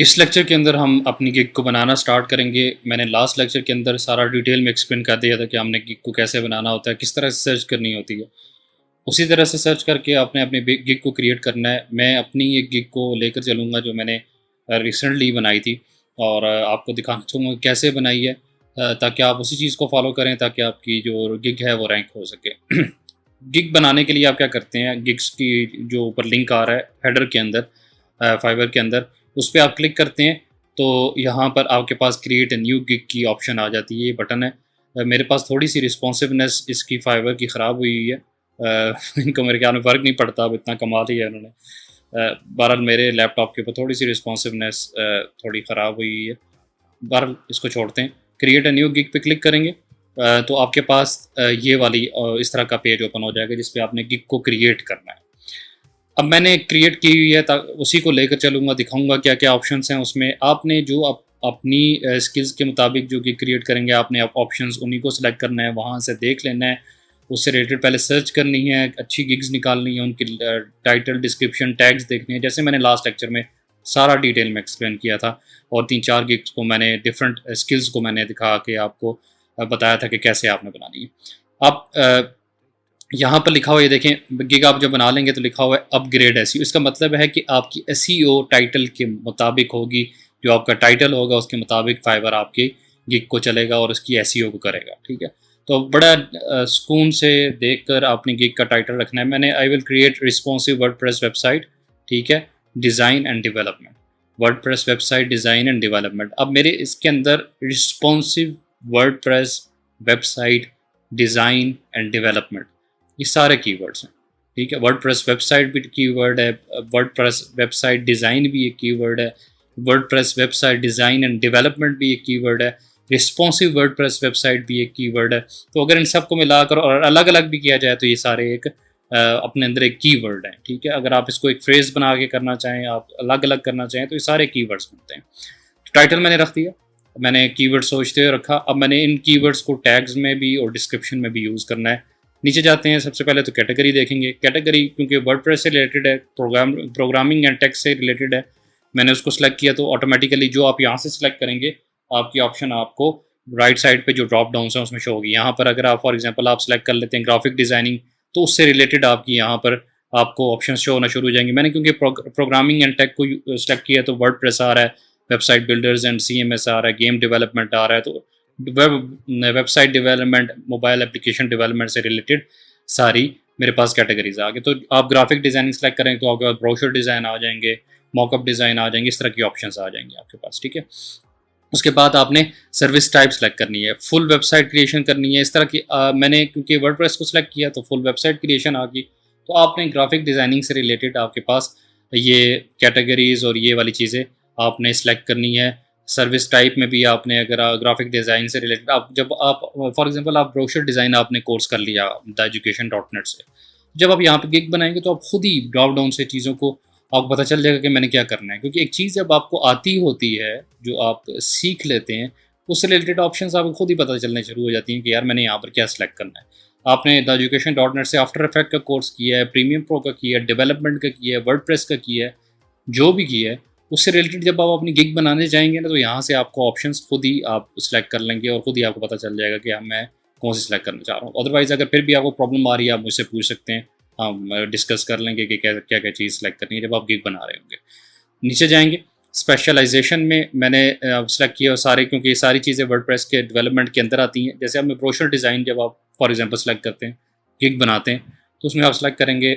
इस लेक्चर के अंदर हम अपनी गिग को बनाना स्टार्ट करेंगे। मैंने लास्ट लेक्चर के अंदर सारा डिटेल में एक्सप्लेन कर दिया था कि हमने गिग को कैसे बनाना होता है, किस तरह से सर्च करनी होती है। उसी तरह से सर्च करके आपने अपनी गिग को क्रिएट करना है। मैं अपनी एक गिग को लेकर चलूँगा जो मैंने रिसेंटली बनाई थी, और आपको दिखाना चाहूँगा कैसे बनाई है, ताकि आप उसी चीज़ को फॉलो करें ताकि आपकी जो गिग है वो रैंक हो सके। गिग बनाने के लिए आप क्या करते हैं, गिग्स की जो ऊपर लिंक आ रहा है हेडर के अंदर, फाइवर के अंदर, उस पर आप क्लिक करते हैं तो यहाँ पर आपके पास क्रिएट ए न्यू गिग की ऑप्शन आ जाती है। ये बटन है। मेरे पास थोड़ी सी रिस्पॉन्सिवनेस इसकी फाइवर की ख़राब हुई है। इनको मेरे ख्याल में फ़र्क नहीं पड़ता, अब इतना कमा लिया है उन्होंने। बहरहाल मेरे लैपटॉप के ऊपर थोड़ी सी रिस्पॉन्सिवनेस थोड़ी ख़राब हुई है। बहरहाल इसको छोड़ते हैं। क्रिएट अ न्यू गिग पे क्लिक करेंगे तो आपके पास ये वाली इस तरह का पेज ओपन हो जाएगा जिस पे आपने गिग को क्रिएट करना है। अब मैंने क्रिएट की हुई है, उसी को लेकर चलूँगा, दिखाऊंगा क्या क्या ऑप्शंस हैं उसमें। आपने जो अपनी स्किल्स के मुताबिक जो गिग क्रिएट करेंगे, आपने ऑप्शंस उन्हीं को सिलेक्ट करना है, वहाँ से देख लेना है, उससे रिलेटेड पहले सर्च करनी है, अच्छी गिग्स निकालनी है, उनकी टाइटल, डिस्क्रिप्शन, टैग्स देखने हैं, जैसे मैंने लास्ट लेक्चर में सारा डिटेल में एक्सप्लेन किया था। और 3-4 गिग्स को मैंने डिफरेंट स्किल्स को मैंने दिखा के आपको बताया था कि कैसे आपने बनानी है। आप यहाँ पर लिखा हुआ, ये देखें, गिग आप जब बना लेंगे तो लिखा हुआ है अपग्रेड एसईओ। इसका मतलब है कि आपकी एसईओ टाइटल के मुताबिक होगी। जो आपका टाइटल होगा उसके मुताबिक फाइवर आपकी गिग को चलेगा और उसकी एसईओ को करेगा। ठीक है, तो बड़ा सुकून से देखकर अपनी गिग का टाइटल रखना है। मैंने आई will create responsive WordPress website, ठीक है, design and development, WordPress website design and development. अब मेरे इसके अंदर responsive WordPress website design and development, ये सारे कीवर्ड्स हैं। ठीक है, वर्डप्रेस वेबसाइट भी कीवर्ड है, वर्डप्रेस वेबसाइट डिज़ाइन भी एक कीवर्ड है, WordPress website design and development भी एक कीवर्ड है, रिस्पॉन्सिव वर्डप्रेस वेबसाइट भी एक कीवर्ड है। तो अगर इन सबको मिलाकर और अलग अलग भी किया जाए तो ये सारे एक अपने अंदर एक कीवर्ड है। ठीक है, अगर आप इसको एक फ्रेज बना के करना चाहें, आप अलग अलग करना चाहें, तो ये सारे कीवर्ड्स बनते हैं। तो टाइटल मैंने रख दिया, मैंने कीवर्ड सोचते हुए रखा। अब मैंने इन कीवर्ड्स को टैग्स में भी और डिस्क्रिप्शन में भी यूज़ करना है। नीचे जाते हैं, सबसे पहले तो कैटेगरी देखेंगे। कैटेगरी क्योंकि वर्डप्रेस से रिलेटेड है, प्रोग्रामिंग एंड टेक्स्ट से रिलेटेड है, मैंने उसको सिलेक्ट किया तो ऑटोमेटिकली जो आप यहाँ से सिलेक्ट करेंगे आपकी ऑप्शन आपको राइट साइड पे जो ड्रॉप डाउन है उसमें शो होगी। यहाँ पर अगर आप फॉर एग्जांपल आप सिलेक्ट कर लेते हैं ग्राफिक डिज़ाइनिंग, तो उससे रिलेटेड आपकी यहाँ पर आपको ऑप्शन शो होना शुरू हो जाएंगे। मैंने क्योंकि प्रोग्रामिंग एंड टेक को सिलेक्ट किया तो वर्डप्रेस आ रहा है, वेबसाइट बिल्डर्स एंड CMS आ रहा है, गेम डेवलपमेंट आ रहा है, तो website development, mobile application development से रिलेटेड सारी मेरे पास कैटेगरीज आ गई। तो आप ग्राफिक डिज़ाइनिंग सेलेक्ट करेंगे तो आपके पास ब्रोशर डिज़ाइन आ जाएंगे, मॉकअप डिज़ाइन आ जाएंगे, इस तरह की ऑप्शंस आ जाएंगे आपके पास। ठीक है, उसके बाद आपने सर्विस टाइप सेलेक्ट करनी है, फुल वेबसाइट क्रिएशन करनी है, इस तरह की मैंने क्योंकि वर्डप्रेस को सिलेक्ट किया तो फुल वेबसाइट क्रिएशन आ गई। तो आपने ग्राफिक डिज़ाइनिंग से रिलेटेड आपके पास ये कैटेगरीज और ये वाली चीज़ें आपने सेलेक्ट करनी है। सर्विस टाइप में भी आपने, अगर ग्राफिक डिज़ाइन से रिलेटेड आप, जब आप फॉर एग्जांपल आप ब्रोशर डिज़ाइन आपने कोर्स कर लिया theeducation.net से, जब आप यहाँ पे गिग बनाएंगे तो आप खुद ही ड्रॉप डाउन से चीज़ों को आपको पता चल जाएगा कि मैंने क्या करना है। क्योंकि एक चीज़ जब आपको आती होती है, जो आप सीख लेते हैं, उससे रिलेटेड ऑप्शंस आपको खुद ही पता चलने शुरू हो जाती हैं कि यार मैंने यहाँ पर क्या सिलेक्ट करना है। आपने theeducation.net से आफ्टर इफेक्ट का कोर्स किया है, प्रीमियम प्रो का किया है, डेवलपमेंट का किया है, वर्डप्रेस का किया है, जो भी किया है उससे रिलेटेड जब आप अपनी गिग बनाने जाएंगे ना, तो यहाँ से आपको ऑप्शंस खुद ही आप सिलेक्ट कर लेंगे और खुद ही आपको पता चल जाएगा कि मैं कौन सी सिलेक्ट करना चाह रहा हूँ। अदरवाइज़ अगर फिर भी आपको प्रॉब्लम आ रही है, आप मुझसे पूछ सकते हैं, हम डिस्कस कर लेंगे कि क्या क्या क्या चीज़ सेलेक्ट करनी है जब आप गिग बना रहे होंगे। नीचे जाएंगे, स्पेशलाइजेशन में मैंने सेलेक्ट किया सारे, क्योंकि ये सारी चीज़ें वर्डप्रेस के डेवलपमेंट के अंदर आती हैं। जैसे हमें ब्रोशर डिज़ाइन जब आप फॉर एग्जांपल सेलेक्ट करते हैं, गिग बनाते हैं, तो उसमें आप सेलेक्ट करेंगे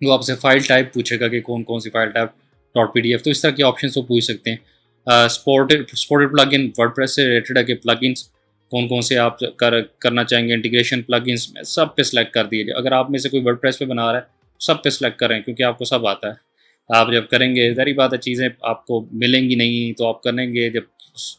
वो आपसे फाइल टाइप पूछेगा कि कौन कौन सी फाइल टाइप .pdf, तो इस तरह के ऑप्शन को पूछ सकते हैं। सपोर्टेड प्लगइन, वर्डप्रेस से रिलेटेड है कि प्लगइन्स कौन कौन से आप करना चाहेंगे, इंटीग्रेशन प्लगइन्स में सब पे सिलेक्ट कर दिए। अगर आप में से कोई वर्डप्रेस पे बना रहा है सब पे सिलेक्ट करें, क्योंकि आपको सब आता है। आप जब करेंगे, ज़ाहिर बात है चीज़ें आपको मिलेंगी नहीं, तो आप करेंगे, जब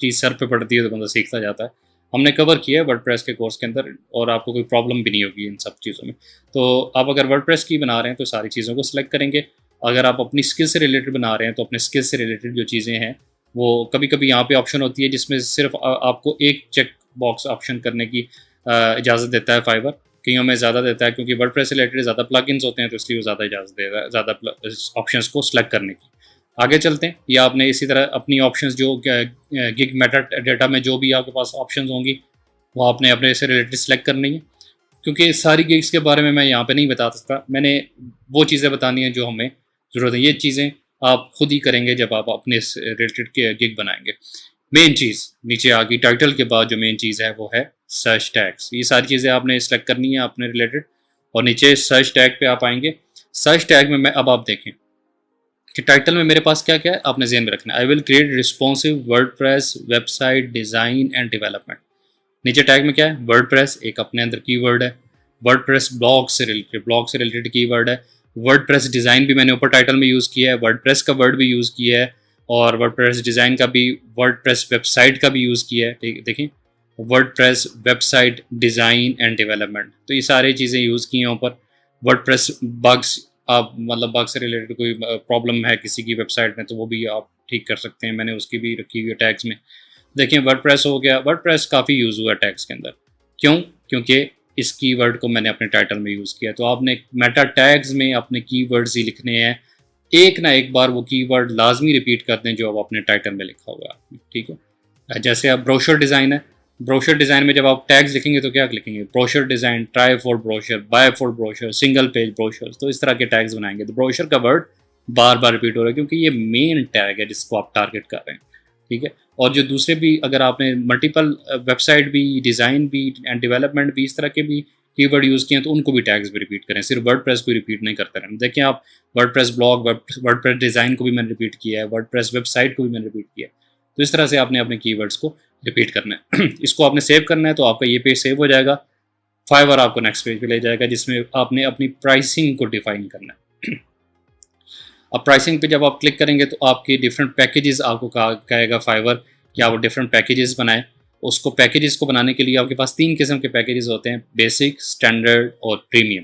चीज़ सर पे पड़ती है तो बंदा सीखता जाता है। हमने कवर किया है वर्डप्रेस के कोर्स के अंदर, और आपको कोई प्रॉब्लम भी नहीं होगी इन सब चीज़ों में। तो आप अगर वर्डप्रेस की बना रहे हैं तो सारी चीज़ों को सिलेक्ट करेंगे। अगर आप अपनी स्किल से रिलेटेड बना रहे हैं तो अपने स्किल से रिलेटेड जो चीज़ें हैं वो कभी कभी यहाँ पे ऑप्शन होती है जिसमें सिर्फ आपको एक चेक बॉक्स ऑप्शन करने की इजाज़त देता है फाइवर, कईयों में ज़्यादा देता है, क्योंकि वर्डप्रेस से रिलेटेड ज़्यादा प्लगइन्स होते हैं तो इसलिए वो ज़्यादा इजाज़त देता है, ज़्यादा ऑप्शंस को सिलेक्ट करने की। आगे चलते हैं, या आपने इसी तरह अपनी ऑप्शंस जो गिग मेटा डेटा में जो भी आपके पास ऑप्शंस होंगी वो आपने अपने से रिलेटेड सेलेक्ट करनी है, क्योंकि सारी गिग्स के बारे में मैं यहाँ पे नहीं बता सकता। मैंने वो चीज़ें बतानी है जो हमें ज़रूरत है। ये चीज़ें आप खुद ही करेंगे जब आप अपने रिलेटेड गिग बनाएंगे। मेन चीज़ नीचे आ गई, टाइटल के बाद जो मेन चीज़ है वो है सर्च टैग्स। ये सारी चीज़ें आपने सेलेक्ट करनी है अपने रिलेटेड, और नीचे सर्च टैग पे आप आएंगे। सर्च टैग में मैं अब आप देखें कि टाइटल में मेरे पास क्या क्या है, आपने ज़हन में रखना है। आई will create responsive WordPress website design and development. नीचे टैग में क्या है, वर्डप्रेस एक अपने अंदर कीवर्ड है, वर्डप्रेस ब्लॉग से रिलेटेड कीवर्ड है, वर्डप्रेस डिज़ाइन भी मैंने ऊपर टाइटल में यूज़ किया है, वर्डप्रेस का वर्ड भी यूज़ किया है, और वर्डप्रेस डिज़ाइन का भी, वर्डप्रेस वेबसाइट का भी यूज़ किया है। देखें, WordPress website design and development, तो ये सारी चीज़ें यूज़ की हैं ऊपर। वर्डप्रेस बग्स, आप मतलब बग से रिलेटेड कोई प्रॉब्लम है किसी की वेबसाइट में तो वो भी आप ठीक कर सकते हैं, मैंने उसकी भी रखी हुई है टैग्स में। देखिए वर्डप्रेस हो गया, वर्डप्रेस काफ़ी यूज़ हुआ है टैग्स के अंदर। क्यों? क्योंकि इस कीवर्ड को मैंने अपने टाइटल में यूज़ किया। तो आपने मेटा टैग्स में अपने कीवर्ड्स ही लिखने हैं, एक ना एक बार वो कीवर्ड लाजमी रिपीट कर दें जो अब अपने टाइटल में लिखा हुआ है आपने, ठीक है। जैसे अब ब्रोशर डिज़ाइन है, ब्रोशर डिज़ाइन में जब आप टैग्स लिखेंगे तो क्या लिखेंगे, brochure design, trifold brochure, bifold brochure, single page brochure, तो इस तरह के टैग्स बनाएंगे। तो ब्रोशर का वर्ड बार बार रिपीट हो रहा है क्योंकि ये मेन टैग है जिसको आप टारगेट कर रहे हैं, ठीक है। और जो दूसरे भी, अगर आपने मल्टीपल वेबसाइट भी, डिज़ाइन भी एंड डेवलपमेंट भी, इस तरह के भी कीवर्ड यूज़ किए हैं तो उनको भी टैग्स भी रिपीट करें, सिर्फ वर्डप्रेस को रिपीट नहीं करते रहें। देखिए आप वर्डप्रेस ब्लॉग, वर्डप्रेस डिज़ाइन को भी मैंने रिपीट किया है, वर्डप्रेस वेबसाइट को भी मैंने रिपीट किया है। तो इस तरह से आपने अपने कीवर्ड्स को रिपीट करना है। इसको आपने सेव करना है तो आपका ये पेज सेव हो जाएगा। फाइवर आपको नेक्स्ट पेज पे ले जाएगा जिसमें आपने अपनी प्राइसिंग को डिफाइन करना है। अब प्राइसिंग पे जब आप क्लिक करेंगे तो आपके डिफरेंट पैकेजेस आपको कहेगा फाइवर कि आप डिफरेंट पैकेजेस बनाएं। उसको पैकेजेस को बनाने के लिए आपके पास 3 किस्म के पैकेजेस होते हैं, बेसिक, स्टैंडर्ड और प्रीमियम।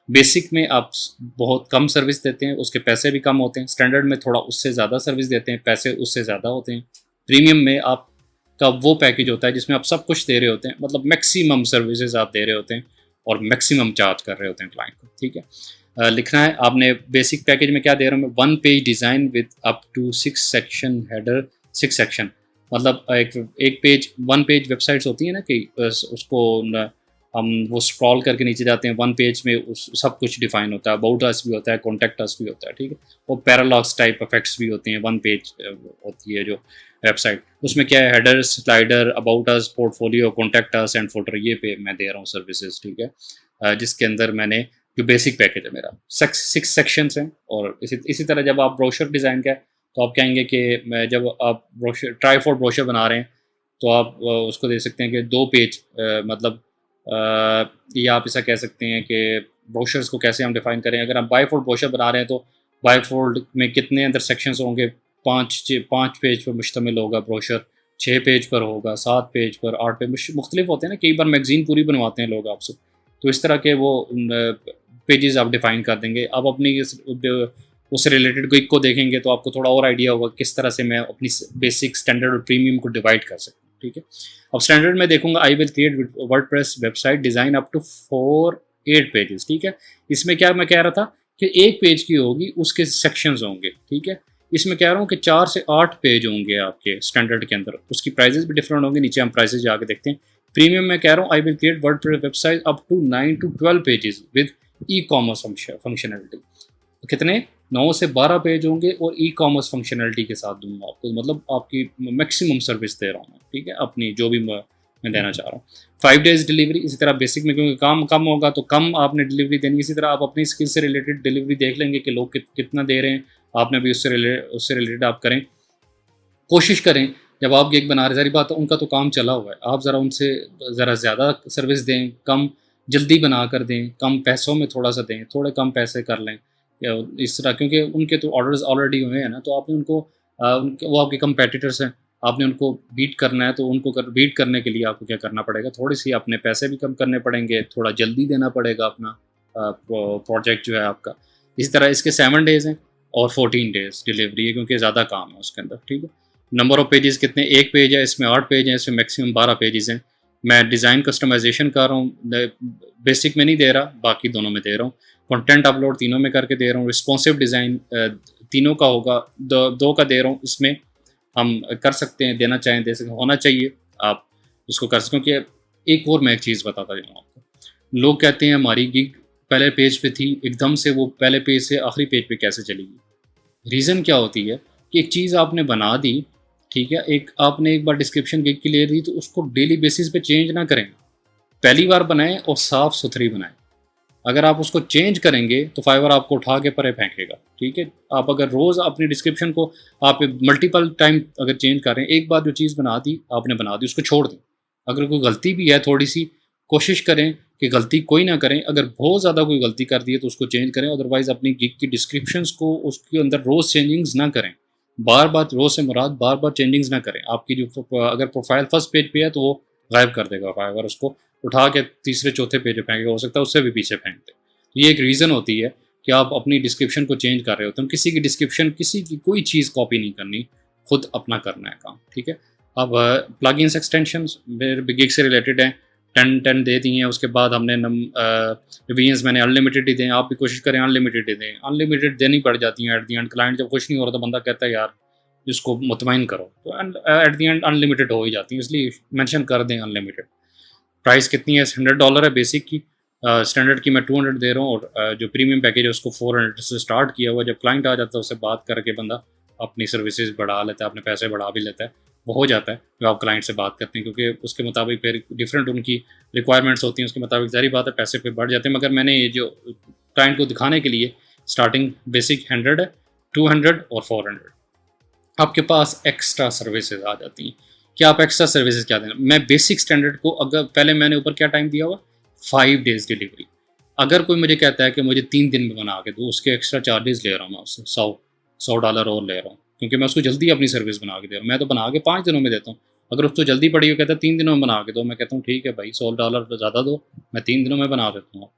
बेसिक में आप बहुत कम सर्विस देते हैं, उसके पैसे भी कम होते हैं। स्टैंडर्ड में थोड़ा उससे ज़्यादा सर्विस देते हैं, पैसे उससे ज़्यादा होते हैं। प्रीमियम में आपका वो पैकेज होता है जिसमें आप सब कुछ दे रहे होते हैं, मतलब मैक्सिमम सर्विसेज आप दे रहे होते हैं और मैक्सिमम चार्ज कर रहे होते हैं क्लाइंट को, ठीक है। लिखना है आपने बेसिक पैकेज में क्या दे रहा हूँ मैं, 1 page design with up to 6 section header, 6 section, मतलब एक पेज, 1 पेज वेबसाइट्स होती है ना कि उसको हम वो स्क्रॉल करके नीचे जाते हैं, 1 पेज में उस सब कुछ डिफाइन होता है, अबाउट अस भी होता है, कॉन्टैक्ट अस भी होता है, ठीक है। और पैरालॉग्स टाइप इफेक्ट्स भी होते हैं, 1 पेज होती है जो वेबसाइट, उसमें क्या है, header, slider, about us, portfolio, contact us and folder, ये पे मैं दे रहा हूँ सर्विसेज, ठीक है। जिसके अंदर मैंने जो बेसिक पैकेज है मेरा 6 सेक्शंस हैं। और इसी तरह जब आप ब्रोशर डिज़ाइन का तो आप कहेंगे कि मैं, जब आप ब्रोशर, ट्राई फॉर ब्रोशर बना रहे हैं तो आप उसको दे सकते हैं कि 2 पेज, मतलब या आप ऐसा कह सकते हैं कि ब्रोशर्स को कैसे हम डिफाइन करें। अगर हम बाय फोल्ड ब्रोशर बना रहे हैं तो बाय फोल्ड में कितने अंदर सेक्शंस होंगे, 5 पेज पर मुश्तमिल होगा ब्रोशर, 6 पेज पर होगा, 7 पेज पर, 8 पे मुख्तलिफ होते हैं ना, कई बार मैगजीन पूरी बनवाते हैं लोग आपसे, तो इस तरह के वो पेजेस आप डिफाइन कर देंगे। आप अपनी उससे रिलेटेड गिग को देखेंगे तो आपको थोड़ा और आइडिया होगा किस तरह से मैं अपनी बेसिक, स्टैंडर्ड और प्रीमियम को डिवाइड कर सकता हूँ, ठीक है। अब स्टैंडर्ड में देखूंगा, I will create WordPress website design up to 8 pages, ठीक है। इसमें क्या मैं कह रहा था कि एक पेज की होगी, उसके सेक्शंस होंगे, ठीक है। इसमें कह रहा हूँ कि 4 से 8 पेज होंगे आपके स्टैंडर्ड के अंदर, उसकी प्राइजेस भी डिफरेंट होंगे। नीचे हम प्राइजेस जाके देखते हैं। प्रीमियम में कह रहा हूँ I will create WordPress website up to 9 to 12 pages with e commerce functionality. कितने, 9 से 12 पेज होंगे और ई कॉमर्स फंक्शनलिटी के साथ दूंगा आपको, मतलब आपकी मैक्सिमम सर्विस दे रहा हूँ, ठीक है, अपनी जो भी मैं देना चाह रहा हूँ। 5 डेज डिलीवरी, इसी तरह बेसिक में क्योंकि काम कम होगा तो कम आपने डिलीवरी देनी है। इसी तरह आप अपनी स्किल से रिलेटेड डिलीवरी देख लेंगे कि लोग कितना दे रहे हैं, आपने भी उससे रिलेटेड आप करें, कोशिश करें। जब आप गिग बना रहे, सारी बात है, उनका तो काम चला हुआ है, आप ज़रा उनसे ज़रा ज़्यादा सर्विस दें, कम जल्दी बना कर दें, कम पैसों में थोड़ा सा दें, थोड़े कम पैसे कर लें या इस तरह, क्योंकि उनके तो ऑर्डर्स ऑलरेडी हुए हैं ना, तो आपने उनको वो आपके कंपेटिटर्स हैं, आपने उनको बीट करना है, तो उनको बीट करने के लिए आपको क्या करना पड़ेगा, थोड़ी सी अपने पैसे भी कम करने पड़ेंगे, थोड़ा जल्दी देना पड़ेगा अपना प्रोजेक्ट जो है आपका। इसी तरह इसके 7 डेज़ हैं और 14 डेज़ डिलीवरी है क्योंकि ज़्यादा काम है उसके अंदर, ठीक है। नंबर ऑफ़ पेजेस कितने, 1 पेज है, इसमें 8 पेज हैं, इसमें मैक्सिमम 12 पेजेस हैं। मैं डिज़ाइन कस्टमाइजेशन कर रहा हूँ, बेसिक में नहीं दे रहा, बाकी दोनों में दे रहा हूँ। कंटेंट अपलोड तीनों में करके दे रहा हूँ। रिस्पॉन्सिव डिज़ाइन तीनों का होगा, दो का दे रहा हूँ, इसमें हम कर सकते हैं, देना चाहें दे सकते हैं, होना चाहिए आप इसको कर सकते, क्योंकि एक और मैं एक चीज़ बताता जाऊँ आपको। लोग कहते हैं हमारी गिग पहले पेज पे थी, एकदम से वो पहले पेज से आखिरी पेज पे कैसे चलेगी? रीज़न क्या होती है कि एक चीज़ आपने बना दी, ठीक है, एक आपने एक बार डिस्क्रिप्शन गिग की ले ली तो उसको डेली बेसिस पे चेंज ना करें। पहली बार बनाएँ और साफ-सुथरी बनाएँ। अगर आप उसको चेंज करेंगे तो फाइवर आपको उठा के परे फेंकेगा, ठीक है? आप अगर रोज़ अपनी डिस्क्रिप्शन को आप मल्टीपल टाइम अगर चेंज कर रहे हैं, एक बार जो चीज़ बना दी, आपने बना दी, उसको छोड़ दें। अगर कोई गलती भी है थोड़ी-सी, कोशिश करें कि गलती कोई ना करें। अगर बहुत ज़्यादा कोई गलती कर दी है तो उसको चेंज करें, अदरवाइज़ अपनी गिग की डिस्क्रिप्शंस को उसके अंदर रोज़ चेंजिंग्स ना करें। बार-बार रोज़ से मुराद बार-बार चेंजिंग्स ना करें। आपकी जो अगर प्रोफ़ाइल फर्स्ट पेज पे है तो वो गायब कर देगा फाइवर, उसको उठा के तीसरे चौथे पेज पे फेंकेगा, हो सकता है उससे भी पीछे फेंक दे। ये एक रीज़न होती है कि आप अपनी डिस्क्रिप्शन को चेंज कर रहे होते हो। किसी की डिस्क्रिप्शन, किसी की कोई चीज़ कॉपी नहीं करनी, खुद अपना करना है काम, ठीक है? अब प्लगइन्स एक्सटेंशंस मेरे गिग से रिलेटेड हैं, 10 दे दिए हैं, उसके बाद हमने रिवीजन्स मैंने अनलिमिटेड ही दें, आप भी कोशिश करें अनलिमिटेड ही दें। अनलिमिटेड देनी पड़ जाती हैं एट द एंड, क्लाइंट जब खुश नहीं हो रहा तो बंदा कहता है यार इसको मुतमईन करो, तो एट द एंड अनलिमिटेड हो ही जाती है, इसलिए मेंशन कर दें अनलिमिटेड। प्राइस कितनी है? $100 है बेसिक की, स्टैंडर्ड की मैं 200 दे रहा हूँ, और जो प्रीमियम पैकेज है उसको 400 से स्टार्ट किया हुआ। जब क्लाइंट आ जाता है उससे बात करके बंदा अपनी सर्विसेज बढ़ा लेता है, अपने पैसे बढ़ा भी लेता है, वो हो जाता है जो आप क्लाइंट से बात करते हैं, क्योंकि उसके मुताबिक फिर डिफरेंट उनकी रिक्वायरमेंट्स होती हैं, उसके मुताबिक ज़ाहिर बात है पैसे फिर बढ़ जाते हैं। मगर मैंने ये जो क्लाइंट को दिखाने के लिए स्टार्टिंग बेसिक 100 है, 200 और 400। आपके पास एक्स्ट्रा सर्विसेज आ जाती हैं कि आप एक्स्ट्रा सर्विसेज क्या देना। मैं बेसिक स्टैंडर्ड को, अगर पहले मैंने ऊपर क्या टाइम दिया हुआ, 5 डेज़ डिलीवरी। अगर कोई मुझे कहता है कि मुझे 3 दिन में बना के दो, उसके एक्स्ट्रा चार्जेस ले रहा हूँ मैं उससे, $100 और ले रहा हूँ, क्योंकि मैं उसको जल्दी अपनी सर्विस बना के दे रहा हूँ। मैं तो बना के 5 दिनों में देता हूँ। अगर उसको जल्दी पड़ी हो, कहता है 3 दिनों में बना के दो, मैं कहता हूँ ठीक है भाई, $100 तो ज़्यादा दो, मैं 3 दिनों में बना देता हूँ।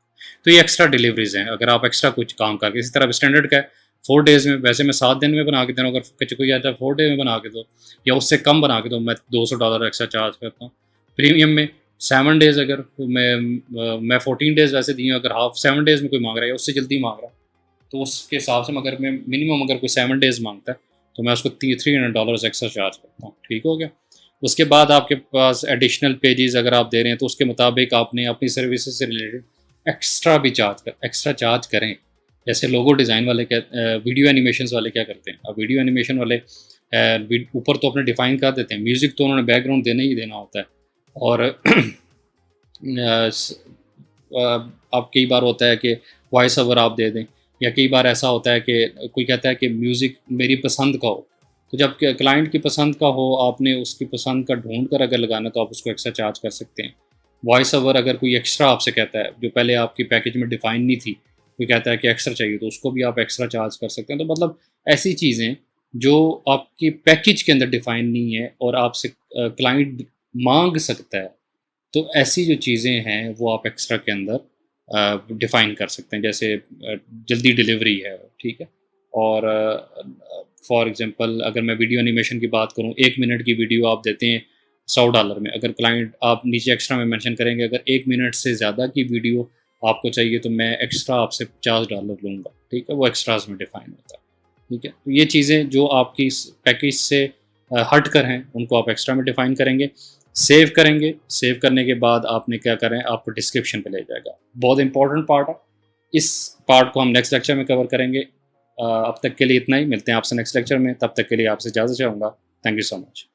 तो ये एक्स्ट्रा डिलीवरीज हैं, अगर आप एक्स्ट्रा कुछ काम करके। इसी तरह स्टैंडर्ड का है 4 डेज़ में, वैसे मैं 7 दिन में बना के दे रहा हूँ। अगर कोई आता है 4 डे में बना के दो या उससे कम बना के दो, मैं $200 एक्स्ट्रा चार्ज करता हूँ। प्रीमियम में 7 डेज़, अगर मैं 14 डेज़ वैसे दिए, अगर हाफ 7 डेज़ में कोई मांग रहा है या उससे जल्दी मांग रहा है तो उसके हिसाब से, मगर मैं मिनिमम अगर कोई 7 डेज़ मांगता है तो मैं उसको $300 एक्स्ट्रा चार्ज करता हूँ, ठीक हो गया। उसके बाद आपके पास एडिशनल पेजेस अगर आप दे रहे हैं तो उसके मुताबिक आपने अपनी सर्विसेज से रिलेटेड एक्स्ट्रा चार्ज करें। जैसे लोगो डिज़ाइन वाले क्या, वीडियो एनिमेशंस वाले क्या करते हैं, अब वीडियो एनिमेशन वाले ऊपर तो अपने डिफ़ाइन कर देते हैं, म्यूज़िक तो उन्होंने बैकग्राउंड देना ही देना होता है। और अब कई बार होता है कि वॉइस ओवर आप दे दें, या कई बार ऐसा होता है कि कोई कहता है कि म्यूज़िक मेरी पसंद का हो, तो जब क्लाइंट की पसंद का हो, आपने उसकी पसंद का ढूंढ कर अगर लगाना तो आप उसको एक्स्ट्रा चार्ज कर सकते हैं। वॉइस ओवर अगर कोई एक्स्ट्रा आपसे कहता है, जो पहले आपकी पैकेज में डिफ़ाइन नहीं थी, कोई कहता है कि एक्स्ट्रा चाहिए, तो उसको भी आप एक्स्ट्रा चार्ज कर सकते हैं। तो मतलब ऐसी चीज़ें जो आपकी पैकेज के अंदर डिफ़ाइन नहीं है और आपसे क्लाइंट मांग सकता है, तो ऐसी जो चीज़ें हैं वो आप एक्स्ट्रा के अंदर डिफ़ाइन कर सकते हैं। जैसे जल्दी डिलीवरी है, ठीक है। और फॉर एग्ज़ाम्पल अगर मैं वीडियो एनिमेशन की बात करूँ, 1 मिनट की वीडियो आप देते हैं $100 में। अगर क्लाइंट, आप नीचे एक्स्ट्रा में मेंशन करेंगे अगर 1 मिनट से ज़्यादा की वीडियो आपको चाहिए तो मैं एक्स्ट्रा आपसे $50 लूँगा, ठीक है। वो एक्स्ट्राज़ में डिफ़ाइन होता है, ठीक है। तो ये चीज़ें जो आपकी इस पैकेज से हट कर हैं, उनको आप एक्स्ट्रा में डिफ़ाइन करेंगे, सेव करेंगे। सेव करने के बाद आपने क्या करें, आपको डिस्क्रिप्शन पे ले जाएगा। बहुत इंपॉर्टेंट पार्ट है। इस पार्ट को हम नेक्स्ट लेक्चर में कवर करेंगे। अब तक के लिए इतना ही, मिलते हैं आपसे नेक्स्ट लेक्चर में, तब तक के लिए आपसे इजाज़त चाहूँगा। Thank you so much.